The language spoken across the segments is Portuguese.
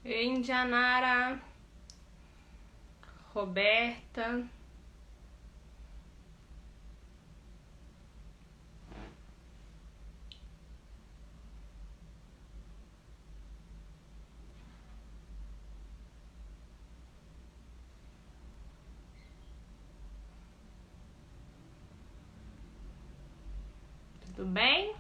Ei, Indianara, Roberta, tudo bem?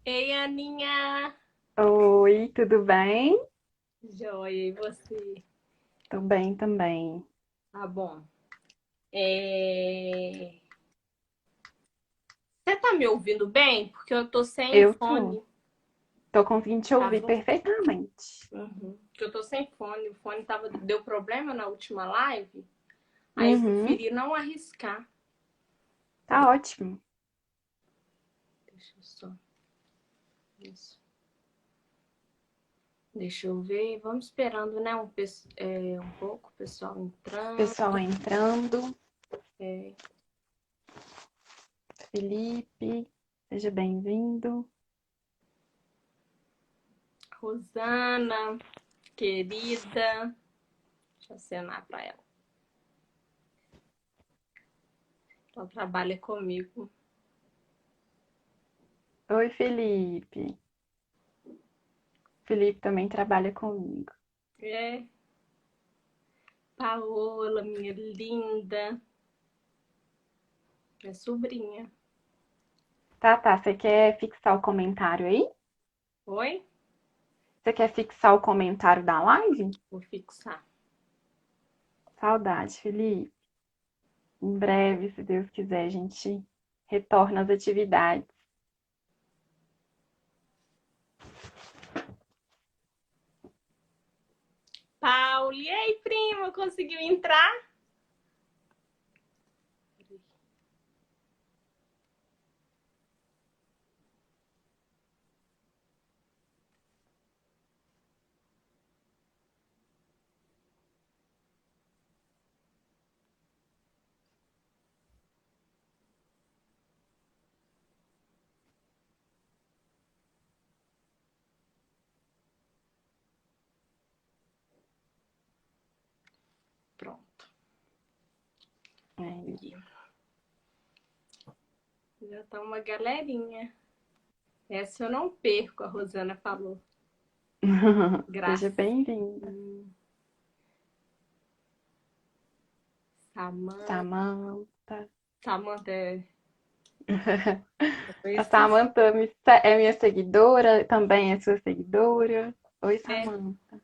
Ei, Aninha, Oi, tudo bem? joia, e você? Tô bem também. Tá bom. Você tá me ouvindo bem? Porque eu tô sem Eu tô. fone, Tô conseguindo te tá ouvir bom? perfeitamente. Porque eu tô sem fone, o fone deu problema na última live, aí eu Uhum, preferi não arriscar. tá ótimo. Deixa eu só, isso. Deixa eu ver, vamos esperando, né, um pouco, o pessoal entrando. Pessoal entrando. É, Felipe, seja bem-vindo. Rosana, querida, deixa eu acenar pra ela. Ela trabalha comigo. Oi, Felipe. Felipe também trabalha comigo. É, Paola, minha linda, minha sobrinha. Tá, você quer fixar o comentário aí? Oi? Você quer fixar o comentário da live? Vou fixar. Saudade, Felipe. Em breve, se Deus quiser, a gente retorna às atividades. Paula, e aí, prima, conseguiu entrar? Pronto. É. Aqui. Já tá uma galerinha. Essa eu não perco, a Rosana falou. Seja Gracinha. bem-vinda. Samanta. Samanta. Samanta é. Eu A esqueci. Samanta é minha seguidora, também é sua seguidora. Oi, É, Samanta.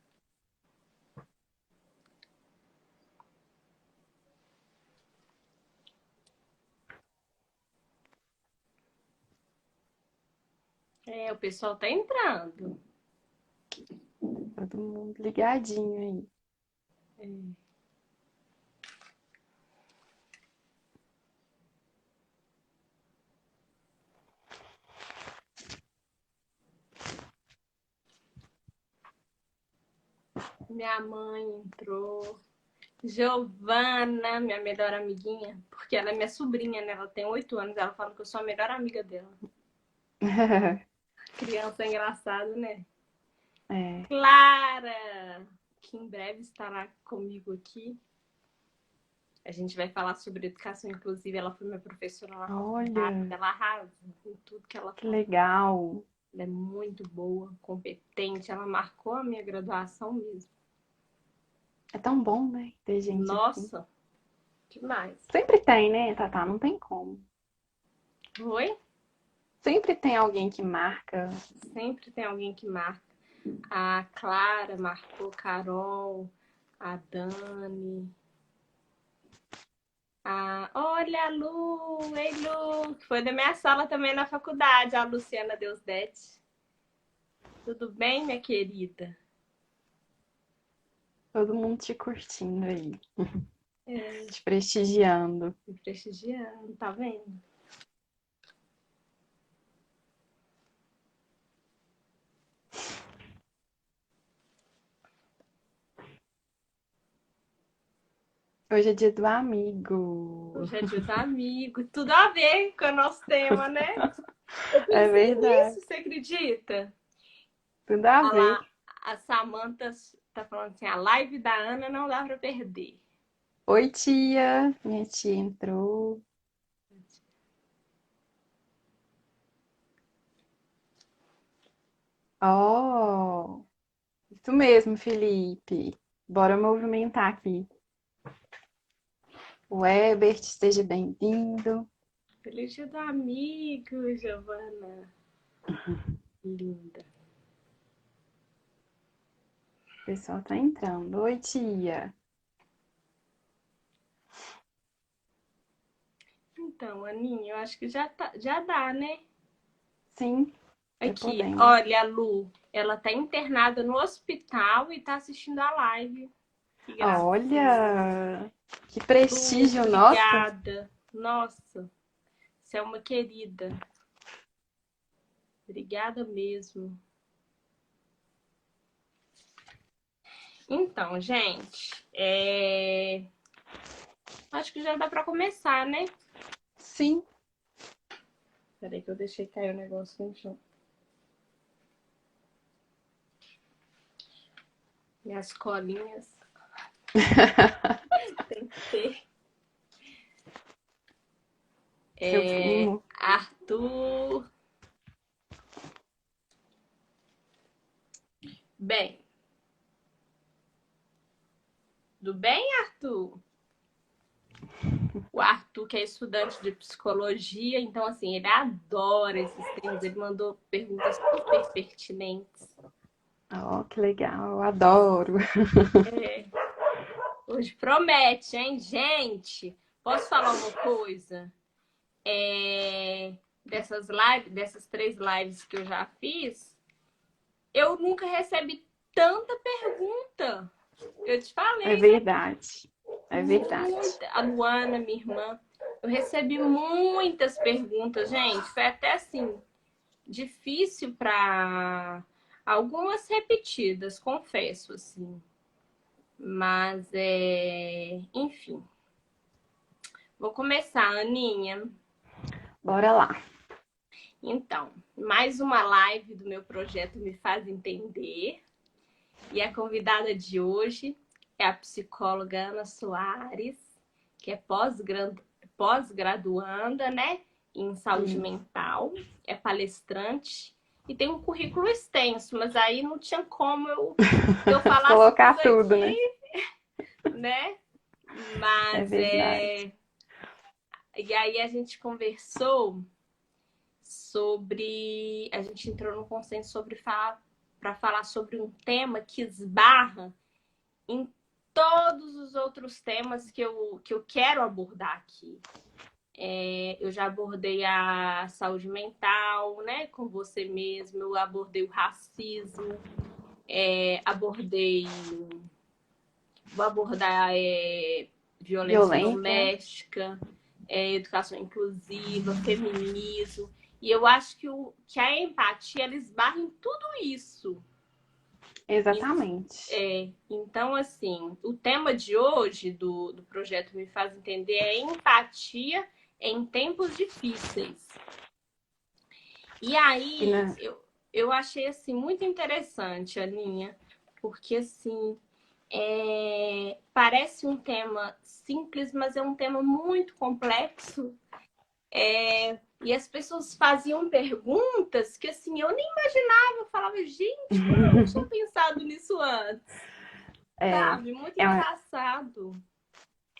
o pessoal tá entrando. Todo mundo ligadinho aí. Minha mãe entrou. Giovana, minha melhor amiguinha, porque ela é minha sobrinha, né? Ela tem 8 anos, ela fala que eu sou a melhor amiga dela. Criança engraçada, né? É. Clara, que em breve estará comigo aqui. A gente vai falar sobre educação inclusiva. Ela foi minha professora na faculdade, Olha, ela arrasa em tudo que ela que fala. legal. Ela é muito boa, competente, ela marcou a minha graduação mesmo. É tão bom, né? Ter gente assim. Nossa, demais. Sempre tem, né, Tatá? Não tem como. Oi? Sempre tem alguém que marca. Sempre tem alguém que marca. A Clara marcou, Carol, a Dani. Olha a Lu, ei Lu, que foi da minha sala também na faculdade, a Luciana Deusdete. Tudo bem, minha querida? Todo mundo te curtindo aí. Te prestigiando. Me prestigiando, tá vendo? Hoje é dia do amigo. Hoje é dia do amigo. Tudo a ver com o nosso tema, né? Eu É pensei verdade. nisso, você acredita? Tudo a Olha ver. lá, a Samantha tá falando assim, a live da Ana não dá pra perder. Oi, tia. Minha tia entrou. Oh, isso mesmo, Felipe. Bora movimentar aqui. O Ebert, seja bem-vindo. Feliz dia do amigo, Giovana. Linda. O pessoal tá entrando. Oi, tia. Então, Aninha, eu acho que já dá, né? Sim, já Aqui, podemos. olha, a Lu, ela tá internada no hospital e tá assistindo a live. Que gracinha. Olha, que Lu, prestígio, nossa. obrigada. Nossa, você é uma querida. Obrigada mesmo. Então, gente, acho que já dá pra começar, né? Sim. Peraí que eu deixei cair o negócio no chão. Minhas colinhas. Tem que ter. Seu primo. Arthur. Bem. Tudo bem, Arthur? O Arthur, que é estudante de psicologia, então, assim, ele adora esses temas. Ele mandou perguntas super pertinentes. Oh, que legal, eu adoro. Hoje promete, hein, gente? Posso falar uma coisa? Dessas 3 lives que eu já fiz, eu nunca recebi tanta pergunta. Eu te É falei, né? verdade. É verdade. A Luana, minha irmã, eu recebi muitas perguntas, gente. Foi até assim, difícil para algumas repetidas, confesso, assim. Mas, enfim. Vou começar, Aninha. Bora lá. Então, mais uma live do meu projeto Me Faz Entender. E a convidada de hoje é a psicóloga Ana Soares, que é pós-graduanda, né, em saúde Isso. mental, é palestrante e tem um currículo extenso, mas aí não tinha como eu falasse Colocar tudo tudo, né? aqui, né? É Mas verdade. E aí a gente conversou sobre. A gente entrou num consenso sobre para falar sobre um tema que esbarra em todos os outros temas que eu quero abordar aqui. Eu já abordei a saúde mental, né, com você mesmo, eu abordei o racismo, vou abordar violência Violência. doméstica, educação inclusiva, feminismo. E eu acho que a empatia ela esbarra em tudo isso. Exatamente. Então, assim, o tema de hoje do projeto Me Faz Entender é empatia em tempos difíceis. E aí, eu achei, assim, muito interessante, Aninha, porque, assim, parece um tema simples, mas é um tema muito complexo. E as pessoas faziam perguntas que, assim, eu nem imaginava. Eu falava, gente, como eu não tinha pensado nisso antes? Sabe? Muito É, engraçado.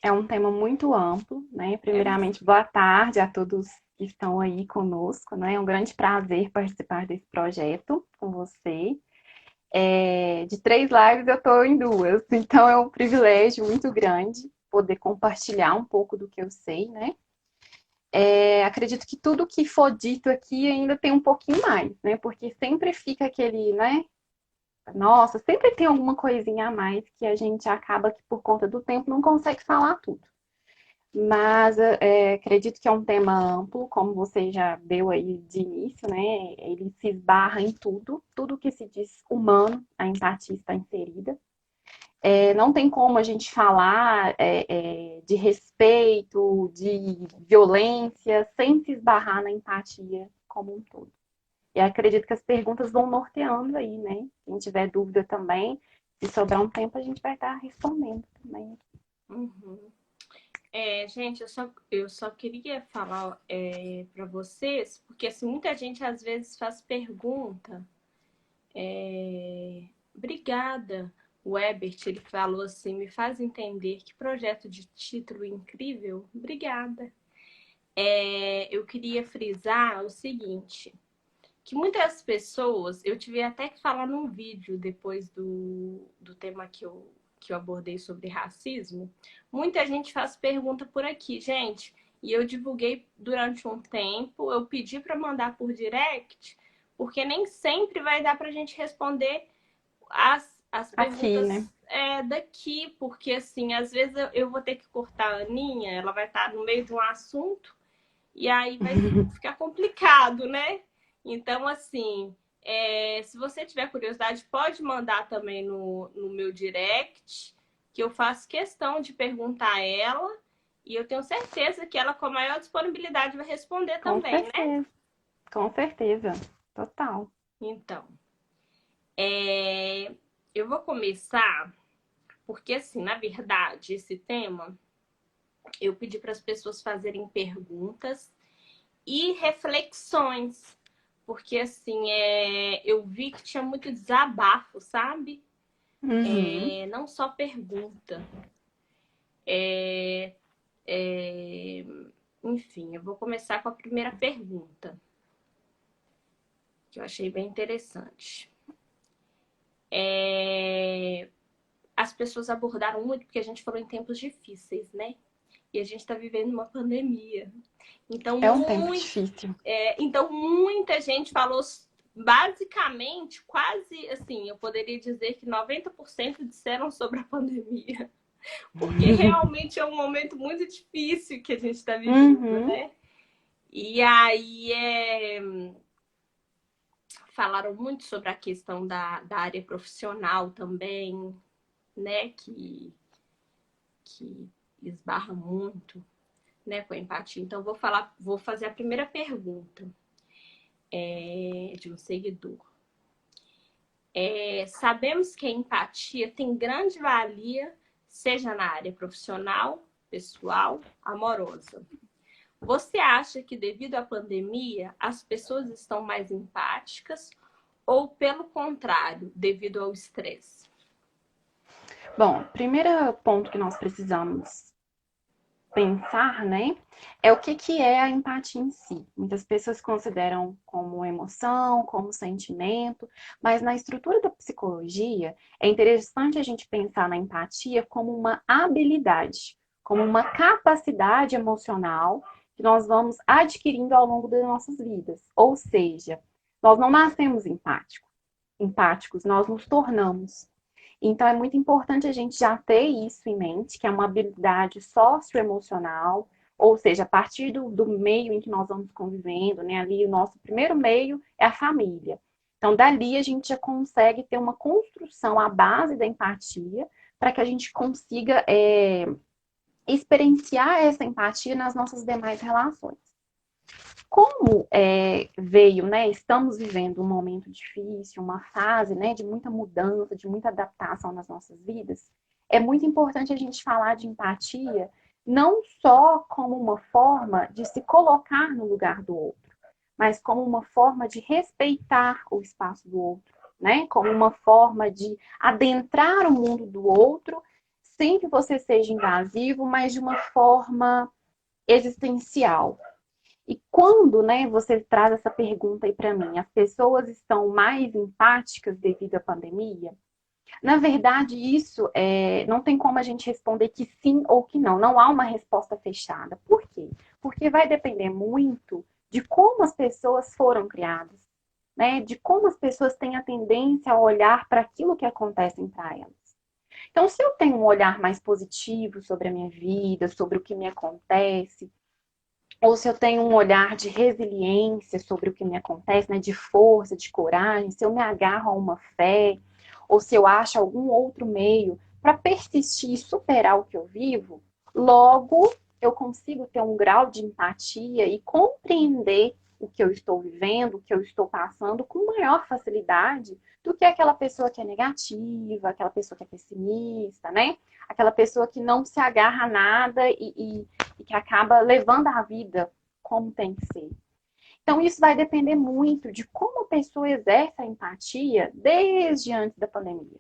é um tema muito amplo, né? Primeiramente, boa tarde a todos que estão aí conosco, né? É um grande prazer participar desse projeto com você. De 3 lives eu estou em 2, então é um privilégio muito grande poder compartilhar um pouco do que eu sei, né? Acredito que tudo que for dito aqui ainda tem um pouquinho mais, né? Porque sempre fica aquele, né? Nossa, sempre tem alguma coisinha a mais que a gente acaba que por conta do tempo não consegue falar tudo. Mas acredito que é um tema amplo, como você já deu aí de início, né? Ele se esbarra em tudo, tudo que se diz humano, a empatia está inserida. Não tem como a gente falar de respeito, de violência, sem se esbarrar na empatia como um todo. E acredito que as perguntas vão norteando aí, né? Quem tiver dúvida também, se sobrar um tempo, a gente vai estar respondendo também. Uhum. Gente, eu só queria falar para vocês, porque assim, muita gente às vezes faz pergunta. Obrigada. O Ebert, ele falou assim, me faz entender que projeto de título incrível. Obrigada. Eu queria frisar o seguinte, que muitas pessoas, eu tive até que falar num vídeo depois do tema que eu abordei sobre racismo, muita gente faz pergunta por aqui, gente, e eu divulguei durante um tempo, eu pedi para mandar por direct, porque nem sempre vai dar para a gente responder as Aqui, perguntas né? daqui, porque assim, às vezes eu vou ter que cortar a Aninha, ela vai estar no meio de um assunto, e aí vai ficar complicado, né? Então, assim, se você tiver curiosidade, pode mandar também no meu direct, que eu faço questão de perguntar a ela, e eu tenho certeza que ela, com a maior disponibilidade, vai responder Com também, né? certeza, com certeza. Total. Então, eu vou começar, porque, assim, na verdade, esse tema, eu pedi para as pessoas fazerem perguntas e reflexões. Porque, assim, eu vi que tinha muito desabafo, sabe? Uhum. Não só pergunta. É, é, Enfim, eu vou começar com a primeira pergunta, que eu achei bem interessante. As pessoas abordaram muito, porque a gente falou em tempos difíceis, né? E a gente está vivendo uma pandemia. Então, É um tempo difícil. então, muita gente falou, basicamente, quase assim, eu poderia dizer que 90% disseram sobre a pandemia. Porque realmente é um momento muito difícil que a gente está vivendo, Uhum. né? E aí falaram muito sobre a questão da área profissional também, né? Que esbarra muito, né, com a empatia. Então, vou fazer a primeira pergunta de um seguidor. Sabemos que a empatia tem grande valia, seja na área profissional, pessoal, amorosa. Você acha que devido à pandemia as pessoas estão mais empáticas ou, pelo contrário, devido ao estresse? Bom, primeiro ponto que nós precisamos pensar, né, é o que é a empatia em si. Muitas pessoas consideram como emoção, como sentimento, mas na estrutura da psicologia é interessante a gente pensar na empatia como uma habilidade, como uma capacidade emocional que nós vamos adquirindo ao longo das nossas vidas. Ou seja, nós não nascemos empáticos, nós nos tornamos. Então, é muito importante a gente já ter isso em mente, que é uma habilidade socioemocional, ou seja, a partir do meio em que nós vamos convivendo, né? Ali o nosso primeiro meio é a família. Então, dali a gente já consegue ter uma construção à base da empatia, para que a gente consiga experienciar essa empatia nas nossas demais relações. Como veio, né? Estamos vivendo um momento difícil, uma fase, né, de muita mudança, de muita adaptação nas nossas vidas. É muito importante a gente falar de empatia, não só como uma forma de se colocar no lugar do outro, mas como uma forma de respeitar o espaço do outro, né? Como uma forma de adentrar o mundo do outro, sem que você seja invasivo, mas de uma forma existencial. E quando, né, você traz essa pergunta aí para mim, as pessoas estão mais empáticas devido à pandemia? Na verdade, isso não tem como a gente responder que sim ou que não. Não há uma resposta fechada. Por quê? Porque vai depender muito de como as pessoas foram criadas, né, de como as pessoas têm a tendência a olhar para aquilo que acontece para elas. Então, se eu tenho um olhar mais positivo sobre a minha vida, sobre o que me acontece, ou se eu tenho um olhar de resiliência sobre o que me acontece, né, de força, de coragem, se eu me agarro a uma fé, ou se eu acho algum outro meio para persistir e superar o que eu vivo, logo eu consigo ter um grau de empatia e compreender o que eu estou vivendo, o que eu estou passando com maior facilidade do que aquela pessoa que é negativa, aquela pessoa que é pessimista, né? Aquela pessoa que não se agarra a nada e que acaba levando a vida como tem que ser. Então, isso vai depender muito de como a pessoa exerce a empatia desde antes da pandemia.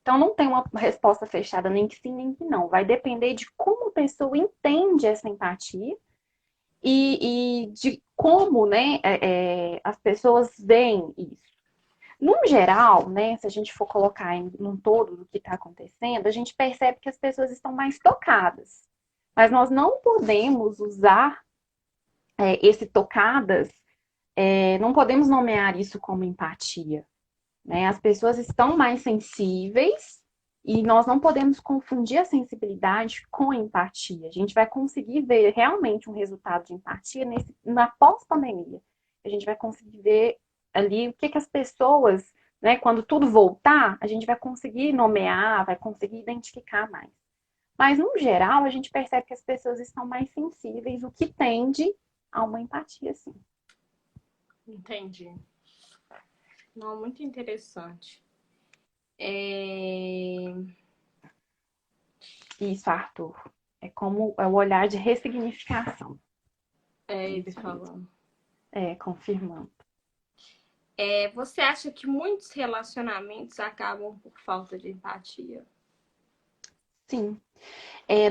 Então, não tem uma resposta fechada, nem que sim, nem que não. Vai depender de como a pessoa entende essa empatia e de como, né, as pessoas veem isso. No geral, né, se a gente for colocar num todo do que está acontecendo, a gente percebe que as pessoas estão mais tocadas. Mas nós não podemos usar esse tocadas, não podemos nomear isso como empatia. Né? As pessoas estão mais sensíveis e nós não podemos confundir a sensibilidade com a empatia. A gente vai conseguir ver realmente um resultado de empatia na pós-pandemia. A gente vai conseguir ver ali o que as pessoas, né, quando tudo voltar, a gente vai conseguir nomear, vai conseguir identificar mais. Mas, no geral, a gente percebe que as pessoas estão mais sensíveis, o que tende a uma empatia, sim. Entendi. Não, muito interessante. Isso, Arthur. É como é o olhar de ressignificação. Ele falando. Confirmando. Você acha que muitos relacionamentos acabam por falta de empatia? Sim.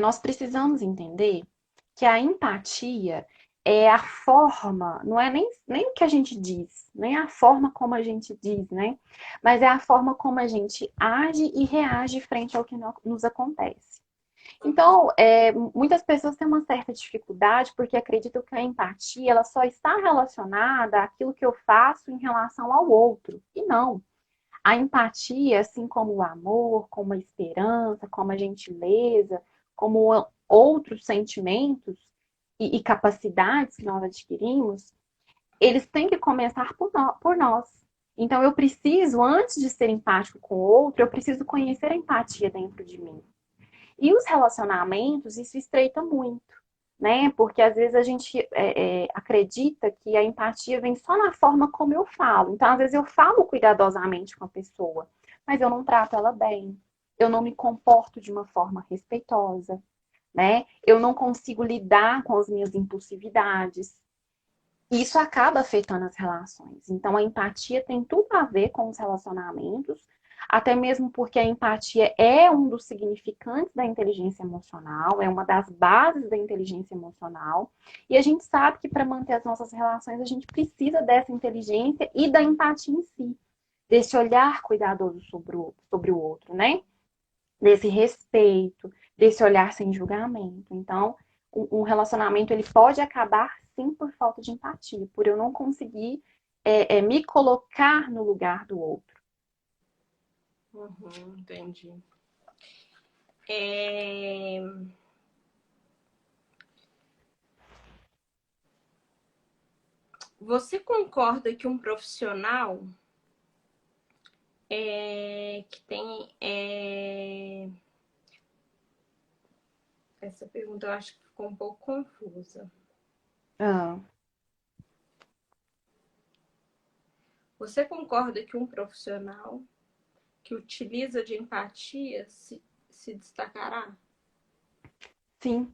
Nós precisamos entender que a empatia é a forma, não é nem o que a gente diz, nem a forma como a gente diz, né? Mas é a forma como a gente age e reage frente ao que nos acontece. Então, muitas pessoas têm uma certa dificuldade porque acreditam que a empatia ela só está relacionada àquilo que eu faço em relação ao outro. E não. A empatia, assim como o amor, como a esperança, como a gentileza, como outros sentimentos e capacidades que nós adquirimos, eles têm que começar por nós. Então, eu preciso, antes de ser empático com o outro, eu preciso conhecer a empatia dentro de mim. E os relacionamentos, isso estreita muito, né? Porque às vezes a gente acredita que a empatia vem só na forma como eu falo. Então, às vezes eu falo cuidadosamente com a pessoa, mas eu não trato ela bem. Eu não me comporto de uma forma respeitosa, né? Eu não consigo lidar com as minhas impulsividades. Isso acaba afetando as relações. Então, a empatia tem tudo a ver com os relacionamentos, até mesmo porque a empatia é um dos significantes da inteligência emocional, é uma das bases da inteligência emocional. E a gente sabe que para manter as nossas relações, a gente precisa dessa inteligência e da empatia em si, desse olhar cuidadoso sobre o outro, né? Desse respeito, desse olhar sem julgamento. Então, um relacionamento ele pode acabar sim por falta de empatia, por eu não conseguir me colocar no lugar do outro. Entendi. Você concorda que um profissional que tem. Essa pergunta eu acho que ficou um pouco confusa. Ah, Você concorda que um profissional que utiliza de empatia se destacará? sim.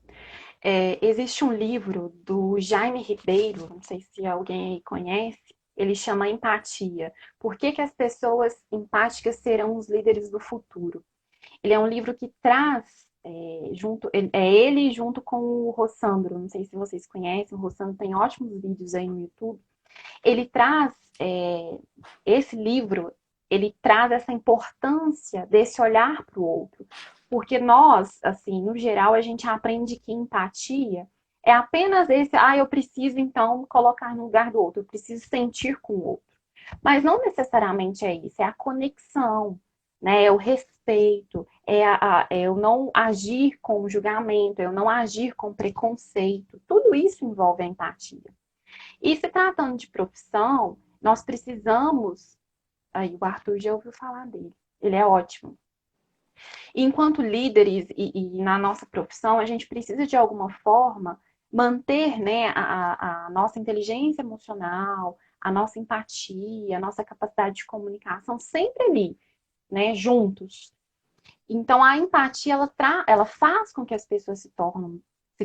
Existe um livro do Jaime Ribeiro, não sei se alguém aí conhece, ele chama Empatia. Por que as pessoas empáticas serão os líderes do futuro? Ele é um livro que traz ele junto com o Rossandro, não sei se vocês conhecem, o Rossandro tem ótimos vídeos aí no YouTube. Ele traz esse livro, ele traz essa importância desse olhar para o outro. Porque nós, assim, no geral, a gente aprende que empatia é apenas esse, eu preciso então colocar no lugar do outro, eu preciso sentir com o outro. Mas não necessariamente é isso, é a conexão, né? É o respeito, é eu não agir com julgamento, eu não agir com preconceito. Tudo isso envolve a empatia. E se tratando de profissão, nós precisamos. Aí o Arthur já ouviu falar dele. Ele é ótimo. E enquanto líderes e na nossa profissão, a gente precisa de alguma forma manter, né, a nossa inteligência emocional, a nossa empatia, a nossa capacidade de comunicação sempre ali, né, juntos. Então a empatia ela faz com que as pessoas se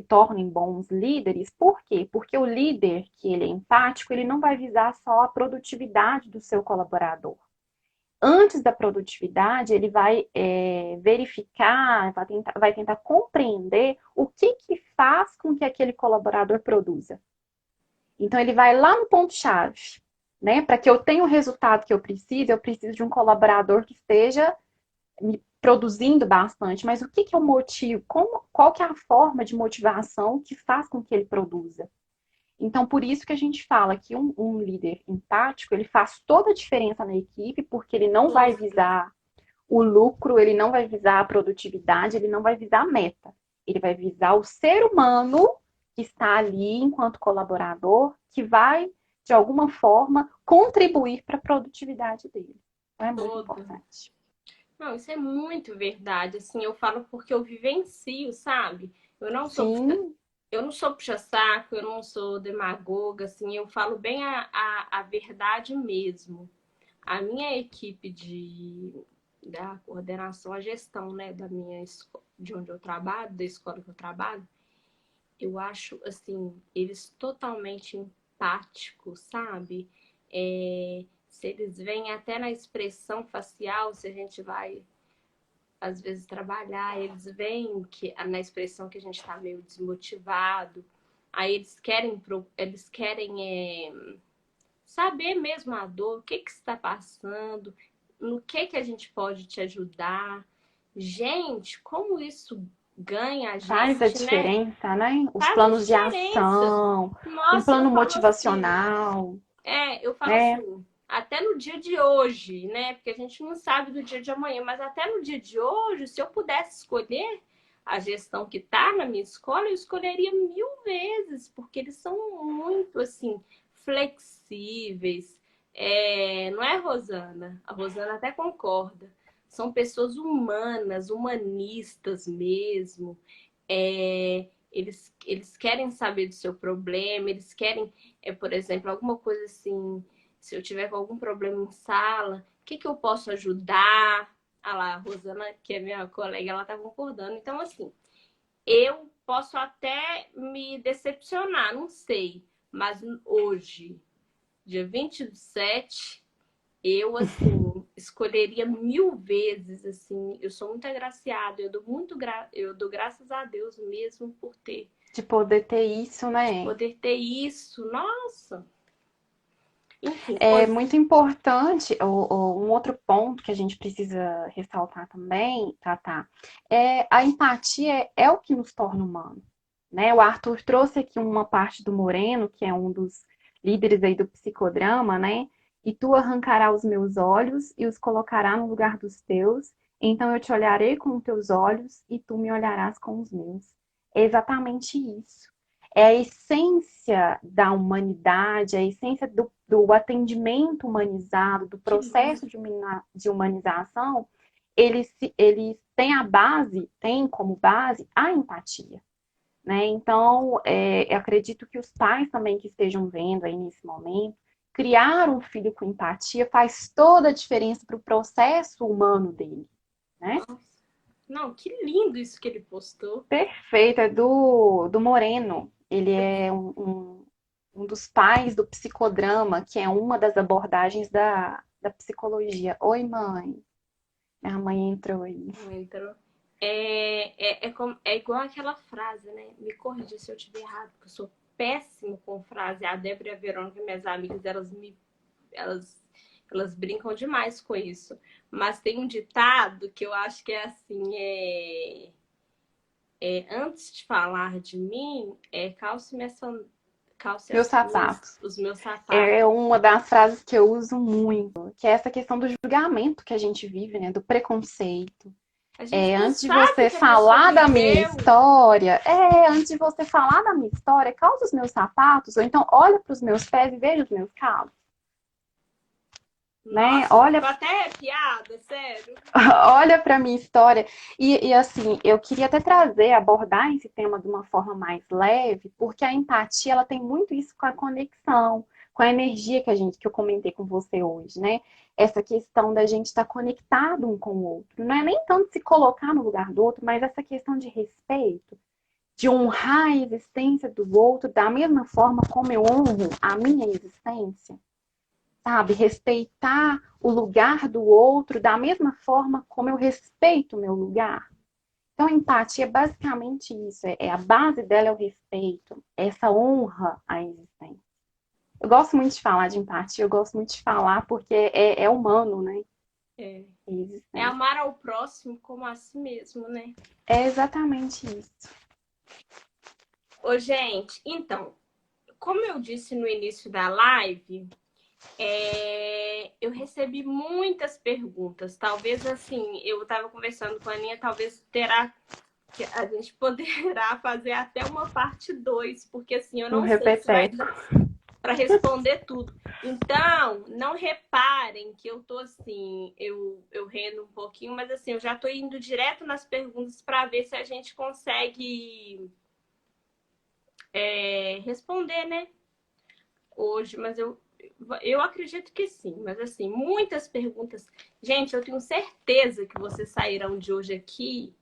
tornem bons líderes. Por quê? Porque o líder que ele é empático, ele não vai visar só a produtividade do seu colaborador. Antes da produtividade, ele vai verificar, vai tentar compreender o que faz com que aquele colaborador produza. Então, ele vai lá no ponto-chave, né? Para que eu tenha o resultado que eu preciso de um colaborador que esteja me produzindo bastante. Mas o que é o motivo? Qual que é a forma de motivação que faz com que ele produza? Então, por isso que a gente fala que um líder empático, ele faz toda a diferença na equipe, porque ele não vai visar o lucro, ele não vai visar a produtividade, ele não vai visar a meta. Ele vai visar o ser humano que está ali enquanto colaborador, que vai, de alguma forma, contribuir para a produtividade dele. Então, é muito Toda. importante. Não, isso é muito verdade. Assim, eu falo porque eu vivencio, sabe? Eu não sou Sim, eu não sou puxa-saco, eu não sou demagoga, assim, eu falo bem a verdade mesmo. A minha equipe da coordenação, a gestão, né, da minha de onde eu trabalho, da escola que eu trabalho, eu acho, assim, eles totalmente empáticos, sabe? Se eles veem até na expressão facial, se a gente vai às vezes trabalhar, eles veem que na expressão que a gente está meio desmotivado, aí eles querem saber mesmo a dor, o que que está passando, no que a gente pode te ajudar. Gente, como isso ganha a faz a gente, né? diferença, né? Os Faz a planos de diferença. ação, um Nossa, eu plano falo assim, motivacional, eu falo né? assim, até no dia de hoje, né? Porque a gente não sabe do dia de amanhã, mas até no dia de hoje, se eu pudesse escolher a gestão que tá na minha escola, eu escolheria 1000 vezes, porque eles são muito assim flexíveis. Não é, Rosana? A Rosana até concorda. São pessoas humanas, humanistas mesmo. Eles querem saber do seu problema, eles querem por exemplo, alguma coisa assim, se eu tiver com algum problema em sala, o que eu posso ajudar? Ah lá, a Rosana, que é minha colega, ela tá concordando. Então, assim, eu posso até me decepcionar, não sei. Mas hoje, dia 27, eu, assim, escolheria 1000 vezes, assim. Eu sou muito agraciada, eu dou graças a Deus mesmo por De poder ter isso, né? poder ter isso. Nossa! Enfim, É muito importante, um outro ponto que a gente precisa ressaltar também, Tatá, a empatia é o que nos torna humanos, né? O Arthur trouxe aqui uma parte do Moreno, que é um dos líderes aí do psicodrama, né? E tu arrancarás os meus olhos e os colocará no lugar dos teus, então eu te olharei com os teus olhos e tu me olharás com os meus. É exatamente isso. É a essência da humanidade, a essência do atendimento humanizado, do que lindo. processo de humanização, eles têm têm como base a empatia. Né? Então, eu acredito que os pais também que estejam vendo aí nesse momento, criar um filho com empatia faz toda a diferença para o processo humano dele. Né? Nossa. Não, que lindo isso que ele postou. Perfeito, é do Moreno. Ele é um dos pais do psicodrama, que é uma das abordagens da psicologia. Oi, mãe. Minha mãe entrou aí. Não entrou. É igual aquela frase, né? Me corrija se eu estiver errado, porque eu sou péssimo com frase. A Débora e a Verônica, minhas amigas, elas, elas brincam demais com isso. Mas tem um ditado que eu acho que é assim, antes de falar de mim, calce minha sandália. Calce Meus as suas, sapatos. os meus sapatos. É uma das frases que eu uso muito, que é essa questão do julgamento que a gente vive, né? Do preconceito. A gente não Antes de sabe o você que a pessoa falar da minha viveu. história, antes de você falar da minha história, calça os meus sapatos, ou então olha para os meus pés e veja os meus calos, né? Nossa, tô até arrepiada, sério. Olha para minha história. E assim, eu queria até trazer, abordar esse tema de uma forma mais leve, porque a empatia, ela tem muito isso com a conexão, com a energia que eu comentei com você hoje, né? Essa questão da gente estar conectado um com o outro. Não é nem tanto se colocar no lugar do outro, mas essa questão de respeito, de honrar a existência do outro da mesma forma como eu honro a minha existência, sabe? Respeitar o lugar do outro da mesma forma como eu respeito o meu lugar. Então, a empatia é basicamente isso. A base dela é o respeito, essa honra à existência. Eu gosto muito de falar de empatia, eu gosto muito de falar porque é humano, né? É amar ao próximo como a si mesmo, né? É exatamente isso. Ô, gente, então, como eu disse no início da live, eu recebi muitas perguntas. Talvez, assim, eu estava conversando com a Aninha, talvez a gente poderá fazer até uma parte 2, porque assim, eu Um não sei se vai repeteco. dar para responder tudo. Então, não reparem que eu tô assim, eu rendo um pouquinho, mas assim, eu já tô indo direto nas perguntas para ver se a gente consegue responder, né? Hoje, mas eu acredito que sim, mas assim, muitas perguntas. Gente, eu tenho certeza que vocês sairão de hoje aqui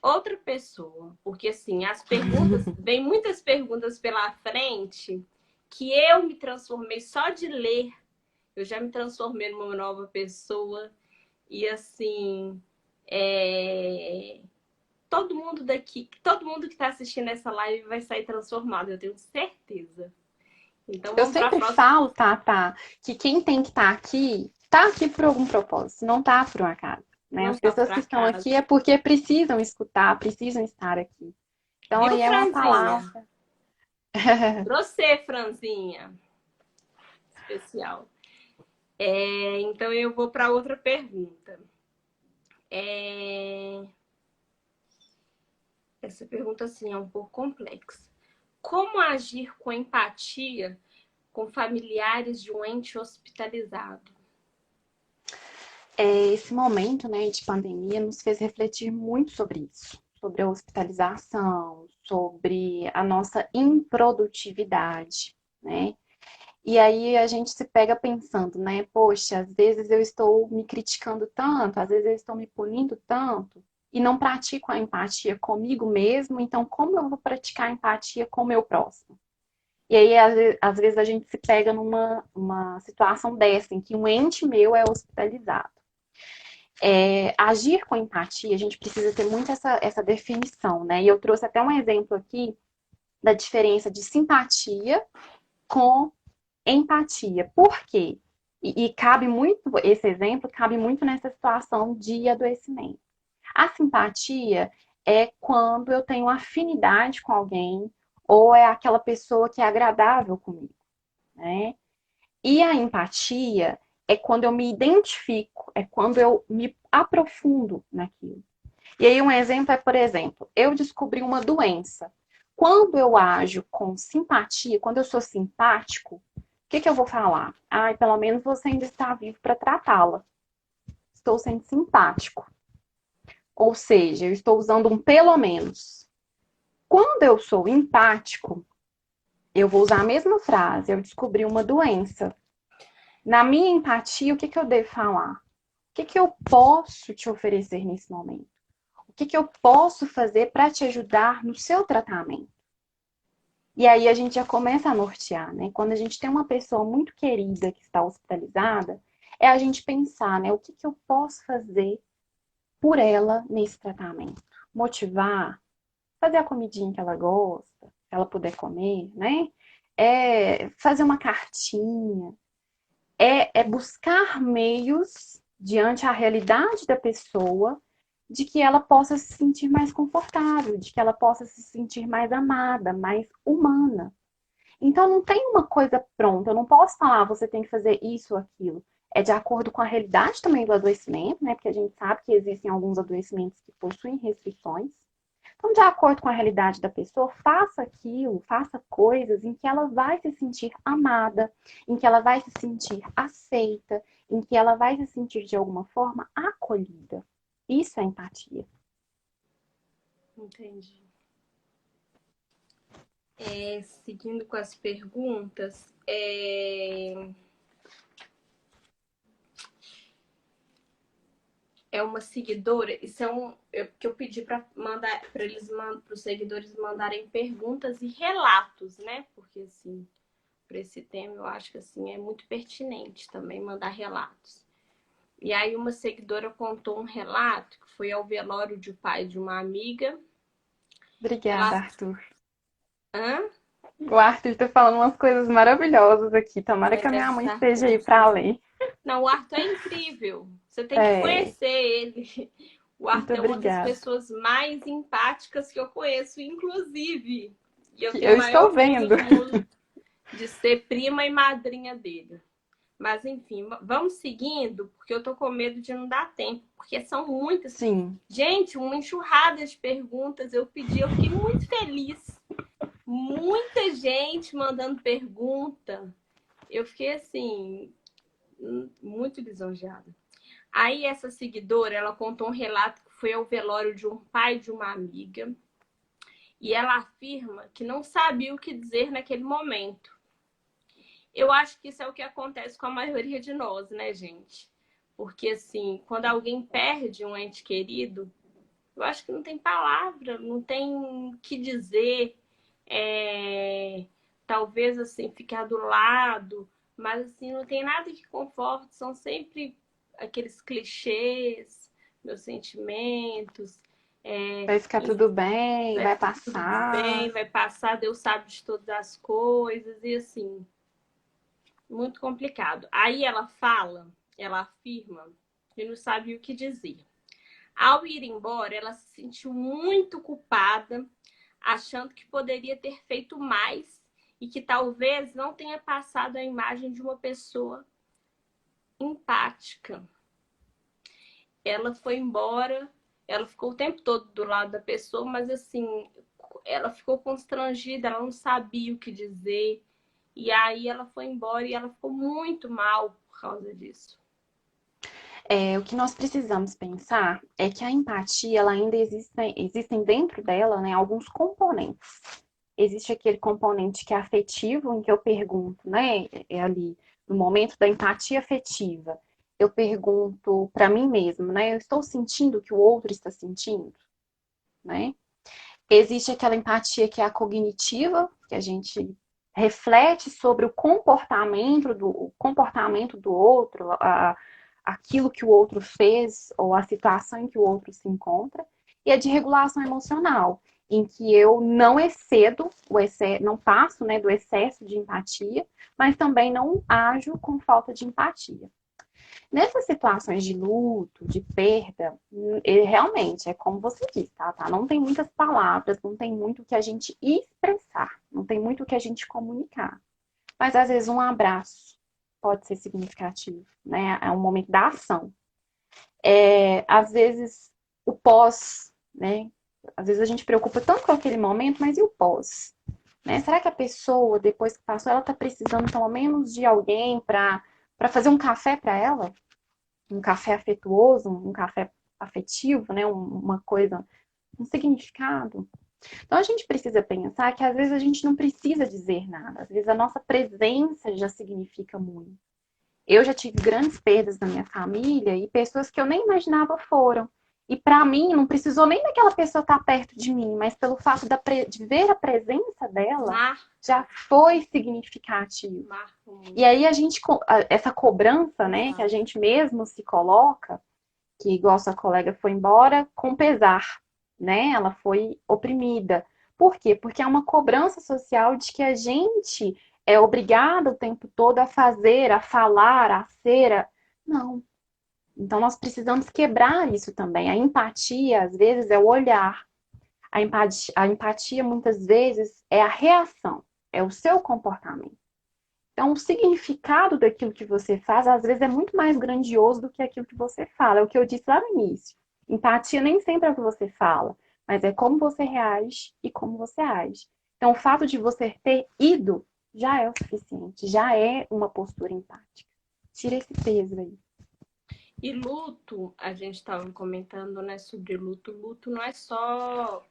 outra pessoa, porque assim, as perguntas, vem muitas perguntas pela frente que eu me transformei só de ler, eu já me transformei numa nova pessoa e assim, todo mundo daqui, todo mundo que está assistindo essa live vai sair transformado, eu tenho certeza. Então Eu vamos para a sempre próxima. falo, Tata, que quem tem que estar tá aqui por algum propósito, não tá por um acaso. Né? Não As tá por pessoas que estão acaso. aqui é porque precisam escutar, precisam estar aqui. Então, Viu, aí é uma Franzinha? palavra. Você, Franzinha. Especial. Então eu vou para outra pergunta. Essa pergunta assim é um pouco complexa. Como agir com empatia com familiares de um ente hospitalizado? Esse momento, né, de pandemia nos fez refletir muito sobre isso, sobre a hospitalização, sobre a nossa improdutividade, né? E aí a gente se pega pensando, né? Poxa, às vezes eu estou me criticando tanto, às vezes eu estou me punindo tanto e não pratico a empatia comigo mesmo, então como eu vou praticar a empatia com o meu próximo? E aí, às vezes a gente se pega numa uma situação dessa, em que um ente meu é hospitalizado. Agir com empatia, a gente precisa ter muito essa definição, né? E eu trouxe até um exemplo aqui da diferença de simpatia com empatia. Por quê? E cabe muito, esse exemplo cabe muito nessa situação de adoecimento. A simpatia é quando eu tenho afinidade com alguém ou é aquela pessoa que é agradável comigo, né? E a empatia é quando eu me identifico, é quando eu me aprofundo naquilo. E aí um exemplo é, por exemplo, eu descobri uma doença. Quando eu ajo com simpatia, quando eu sou simpático, o que eu vou falar? Ai, pelo menos você ainda está vivo para tratá-la. Estou sendo simpático. Ou seja, eu estou usando um pelo menos. Quando eu sou empático, eu vou usar a mesma frase. Eu descobri uma doença. Na minha empatia, o que eu devo falar? O que eu posso te oferecer nesse momento? O que eu posso fazer para te ajudar no seu tratamento? E aí a gente já começa a nortear, né? Quando a gente tem uma pessoa muito querida que está hospitalizada, é a gente pensar, né? O que eu posso fazer por ela nesse tratamento? Motivar, fazer a comidinha que ela gosta, se ela puder comer, né? Fazer uma cartinha, buscar meios diante a realidade da pessoa de que ela possa se sentir mais confortável, de que ela possa se sentir mais amada, mais humana. Então não tem uma coisa pronta, eu não posso falar, você tem que fazer isso ou aquilo. É de acordo com a realidade também do adoecimento, né? Porque a gente sabe que existem alguns adoecimentos que possuem restrições. Então, de acordo com a realidade da pessoa, faça aquilo, faça coisas em que ela vai se sentir amada, em que ela vai se sentir aceita, em que ela vai se sentir de alguma forma acolhida. Isso é empatia. Entendi. Seguindo com as perguntas, é uma seguidora, isso é que eu pedi para mandar para os seguidores mandarem perguntas e relatos, né? Porque assim, para esse tema eu acho que assim é muito pertinente também mandar relatos. E aí uma seguidora contou um relato que foi ao velório de pai de uma amiga. Obrigada, Ela... Arthur. Hã? O Arthur tá falando umas coisas maravilhosas aqui. Tomara que a Deve minha mãe estar esteja aí para pensando. ler. Não, o Arthur é incrível. Você tem que É, conhecer ele. O muito Arthur é uma das obrigada. pessoas mais empáticas que eu conheço, inclusive. E eu tenho o Eu maior estou orgulho vendo. do mundo de ser prima e madrinha dele. Mas, enfim, vamos seguindo, porque eu tô com medo de não dar tempo, porque são muitas. Sim. Gente, uma enxurrada de perguntas eu pedi, eu fiquei muito feliz. Muita gente mandando pergunta. Eu fiquei, assim, muito lisonjeada. Aí essa seguidora, ela contou um relato que foi ao velório de um pai de uma amiga e ela afirma que não sabia o que dizer naquele momento. Eu acho que isso é o que acontece com a maioria de nós, né, gente? Porque, assim, quando alguém perde um ente querido, eu acho que não tem palavra, não tem o que dizer. Talvez, assim, ficar do lado, mas, assim, não tem nada que conforte, são sempre aqueles clichês, meus sentimentos. Vai ficar tudo bem, Vai vai ficar tudo bem, passar. vai passar, Deus sabe de todas as coisas, e assim, muito complicado. Aí ela afirma que não sabia o que dizer. Ao ir embora, ela se sentiu muito culpada, achando que poderia ter feito mais e que talvez não tenha passado a imagem de uma pessoa empática. Ela foi embora, ela ficou o tempo todo do lado da pessoa, mas assim, ela ficou constrangida, ela não sabia o que dizer. E aí ela foi embora e ela ficou muito mal por causa disso. O que nós precisamos pensar é que a empatia, ela ainda existem dentro dela, né, alguns componentes. Existe aquele componente que é afetivo, em que eu pergunto, né, é ali, no momento da empatia afetiva, eu pergunto para mim mesmo, né, eu estou sentindo o que o outro está sentindo, né? Existe aquela empatia que é a cognitiva, que a gente reflete sobre o comportamento do outro, aquilo que o outro fez ou a situação em que o outro se encontra, e a de regulação emocional, em que eu não excedo, não passo, né, do excesso de empatia, mas também não ajo com falta de empatia. Nessas situações de luto, de perda, realmente é como você disse, tá? Não tem muitas palavras, não tem muito o que a gente expressar, não tem muito o que a gente comunicar. Mas às vezes um abraço pode ser significativo, né? É um momento da ação. Às vezes o pós, né? Às vezes a gente preocupa tanto com aquele momento, mas e o pós? Né? Será que a pessoa, depois que passou, ela tá precisando pelo menos de alguém para fazer um café para ela? Um café afetuoso, um café afetivo, né? Uma coisa, um significado. Então a gente precisa pensar que às vezes a gente não precisa dizer nada, às vezes a nossa presença já significa muito. Eu já tive grandes perdas na minha família e pessoas que eu nem imaginava foram. E para mim, não precisou nem daquela pessoa estar perto de mim, mas pelo fato de ver a presença dela, já foi significativo. E aí essa cobrança, né, que a gente mesmo se coloca, que igual sua colega foi embora, com pesar, né? Ela foi oprimida. Por quê? Porque é uma cobrança social de que a gente é obrigado o tempo todo a fazer, a falar, a ser. Não. Então nós precisamos quebrar isso também. A empatia, às vezes, é o olhar. A empatia muitas vezes, é a reação. é o seu comportamento. Então, o significado daquilo que você faz, às vezes, é muito mais grandioso do que aquilo que você fala. É o que eu disse lá no início. Empatia nem sempre é o que você fala, mas é como você reage e como você age. Então, o fato de você ter ido já é o suficiente, já é uma postura empática. Tira esse peso aí. E luto, a gente estava comentando, né, sobre luto. Luto não é só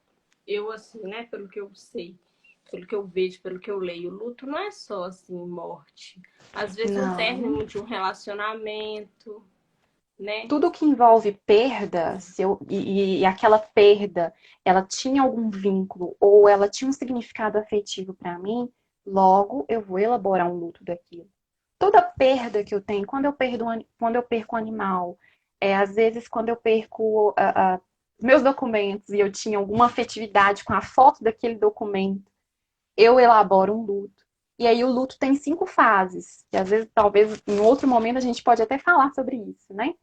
eu, assim, né, pelo que eu sei, pelo que eu vejo, pelo que eu leio. Luto não é só, assim, morte. Às vezes um Não. término de um relacionamento, né? Tudo que envolve perda, e aquela perda, ela tinha algum vínculo ou ela tinha um significado afetivo para mim, logo eu vou elaborar um luto daquilo. Toda perda que eu tenho, quando eu perco um animal, às vezes quando eu perco meus documentos e eu tinha alguma afetividade com a foto daquele documento, eu elaboro um luto. E aí o luto tem 5 fases, que às vezes, talvez, em outro momento a gente pode até falar sobre isso, né?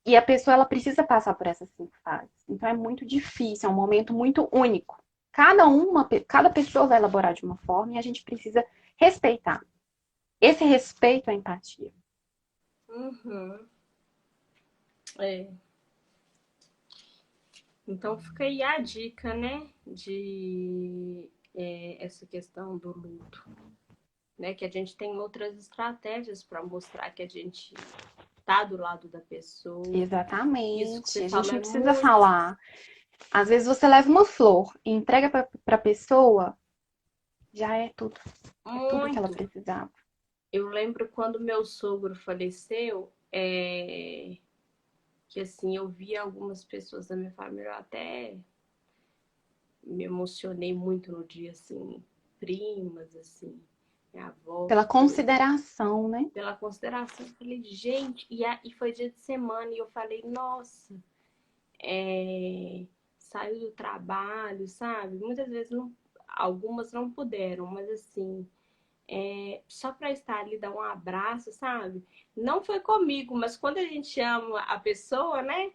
E a pessoa, ela precisa passar por essas 5 fases. Então é muito difícil, é um momento muito único. Cada pessoa vai elaborar de uma forma e a gente precisa respeitar. Esse respeito é empatia. Uhum. É. Então fica aí a dica, né, de essa questão do luto, né, que a gente tem outras estratégias para mostrar que a gente tá do lado da pessoa. Isso que Exatamente. você A gente falou não é precisa muito, falar. Às vezes você leva uma flor e entrega para a pessoa, já é tudo. É tudo que ela muito. precisava. Eu lembro quando meu sogro faleceu, que assim, eu vi algumas pessoas da minha família, eu até me emocionei muito no dia, assim, primas, assim, minha avó Pela foi, consideração, né? pela consideração. Eu falei, gente, e foi dia de semana, e eu falei, nossa, saiu do trabalho, sabe? Muitas vezes não, algumas não puderam, mas assim, só para estar ali, dar um abraço, sabe? Não foi comigo, mas quando a gente ama a pessoa, né?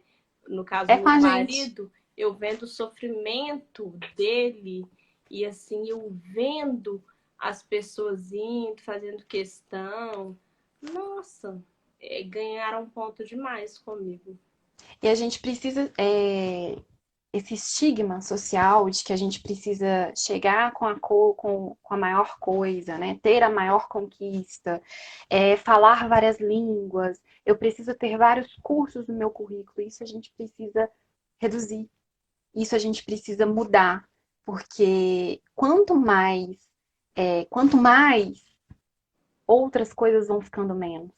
No caso, É com meu a gente. marido, eu vendo o sofrimento dele e assim, eu vendo as pessoas indo, fazendo questão. Nossa, ganharam um ponto demais comigo. E a gente precisa, esse estigma social de que a gente precisa chegar com a maior coisa, né? Ter a maior conquista, falar várias línguas, eu preciso ter vários cursos no meu currículo. Isso a gente precisa reduzir, isso a gente precisa mudar, porque quanto mais outras coisas vão ficando menos,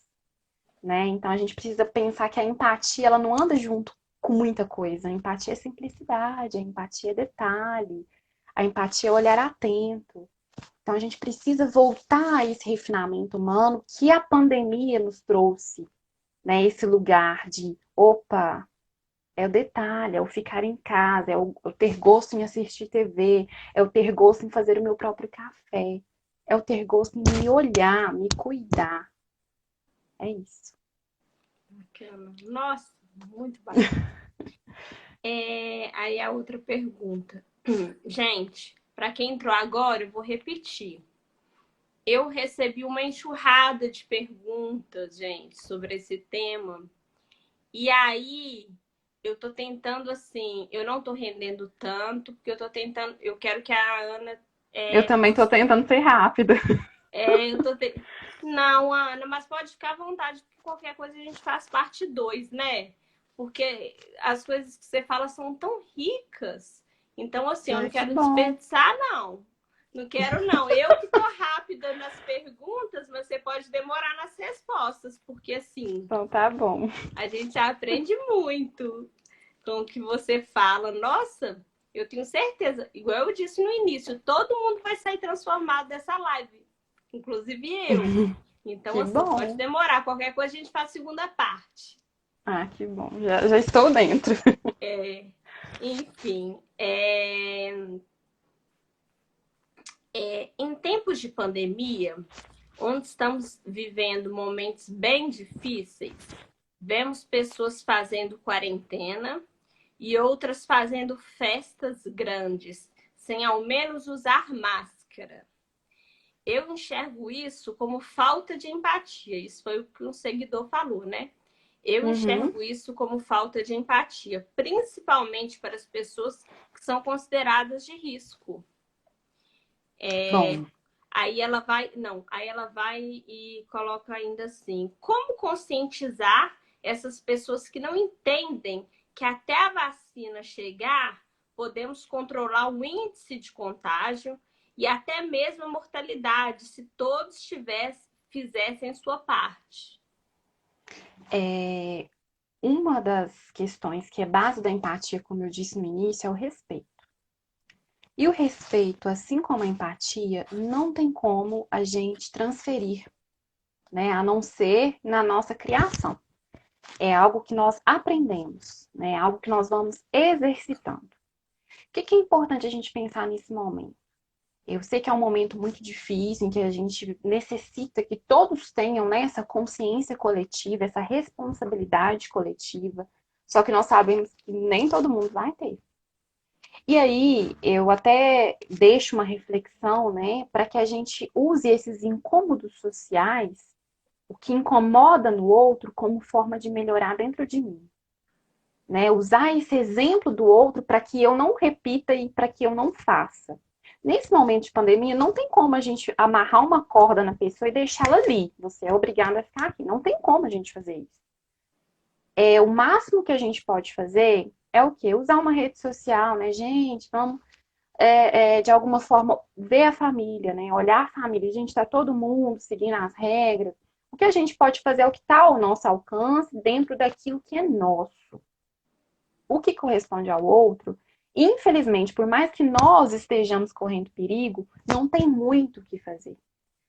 né? Então a gente precisa pensar que a empatia ela não anda junto com muita coisa. A empatia é simplicidade, a empatia é detalhe, a empatia é olhar atento. Então a gente precisa voltar a esse refinamento humano que a pandemia nos trouxe, né? Esse lugar de, opa, é o detalhe, é o ficar em casa, é o ter gosto em assistir TV, é o ter gosto em fazer o meu próprio café, é o ter gosto em me olhar, me cuidar. É isso. Bacana. Nossa, muito bacana. Aí a outra pergunta. Gente, para quem entrou agora, eu vou repetir. Eu recebi uma enxurrada de perguntas, gente, sobre esse tema. E aí, eu tô tentando assim, eu não tô rendendo tanto, porque eu tô tentando, eu quero que a Ana Eu também estou possa. tentando ser rápida. Eu tô Não, Ana, mas pode ficar à vontade, porque qualquer coisa a gente faz parte 2, né? Porque as coisas que você fala são tão ricas. Então, assim, eu Ah, não que quero bom. desperdiçar, não. Não quero, não. Eu que tô rápida nas perguntas, mas você pode demorar nas respostas, porque assim, Então tá bom. a gente aprende muito com o que você fala. Nossa, eu tenho certeza, igual eu disse no início, todo mundo vai sair transformado dessa live, inclusive eu. Então, Que assim, pode bom. demorar. Qualquer coisa a gente faz a segunda parte. Ah, que bom. Já estou dentro. Enfim, em tempos de pandemia, onde estamos vivendo momentos bem difíceis, vemos pessoas fazendo quarentena e outras fazendo festas grandes, sem ao menos usar máscara. eu enxergo isso como falta de empatia. Isso foi o que um seguidor falou, né? Eu Uhum. enxergo isso como falta de empatia, principalmente para as pessoas que são consideradas de risco. Bom, Aí ela vai, não, aí ela vai e coloca ainda assim: como conscientizar essas pessoas que não entendem que até a vacina chegar, podemos controlar o índice de contágio e até mesmo a mortalidade, se todos fizessem sua parte. é, uma das questões que é base da empatia, como eu disse no início, é o respeito. E o respeito, assim como a empatia, não tem como a gente transferir, né, a não ser na nossa criação. É algo que nós aprendemos, né, é algo que nós vamos exercitando. O que é importante a gente pensar nesse momento? Eu sei que é um momento muito difícil, em que a gente necessita que todos tenham, né, essa consciência coletiva, essa responsabilidade coletiva. Só que nós sabemos que nem todo mundo vai ter. E aí, eu até deixo uma reflexão, né, para que a gente use esses incômodos sociais, o que incomoda no outro, como forma de melhorar dentro de mim. Né? Usar esse exemplo do outro para que eu não repita e para que eu não faça. Nesse momento de pandemia, não tem como a gente amarrar uma corda na pessoa e deixá-la ali. Você é obrigado a ficar aqui. Não tem como a gente fazer isso. O máximo que a gente pode fazer é o quê? Usar uma rede social, né, gente? Vamos, de alguma forma, ver a família, né? Olhar a família. A gente está todo mundo seguindo as regras. O que a gente pode fazer é o que está ao nosso alcance, dentro daquilo que é nosso. O que corresponde ao outro, infelizmente, por mais que nós estejamos correndo perigo, não tem muito o que fazer.